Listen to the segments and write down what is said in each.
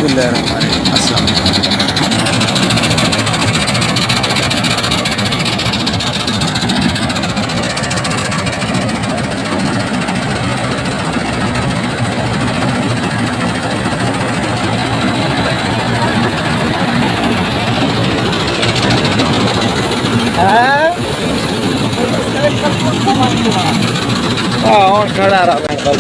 बिस्मिल्लाहिर्रहमानिर्रहीम। अस्सलाम वालेकुम। हाँ और खड़ा रहा मैं कल।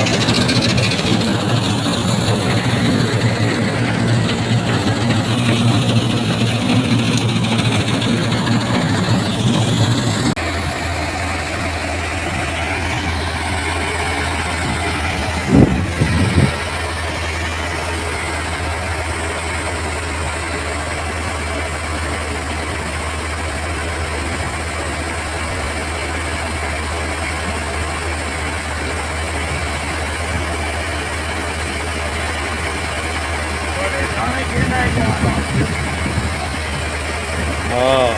हाँ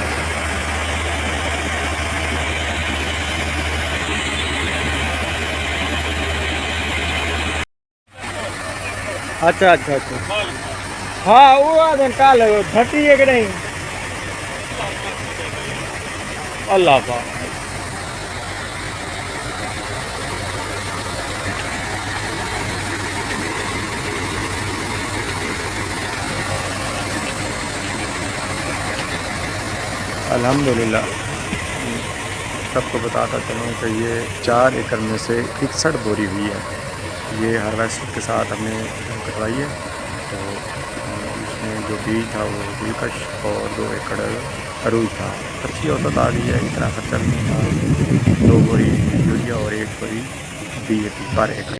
अच्छा अच्छा अच्छा। हाँ वो आदन काल घटी है कि नहीं। अल्लाह पाक। अल्हम्दुलिल्लाह। सबको बताता चलूँ कि ये 4 एकड़ में से 61 बोरी हुई है। ये हार्वेस्टर के साथ हमने कटवाई है। तो इसमें जो बीज था वो दिलकश और 2 एकड़ अरूज था। अच्छी औसत आ गई है, इतना खर्चा भी नहीं था। 2 बोरी यूरिया और 1 बोरी DAP पर एकड़।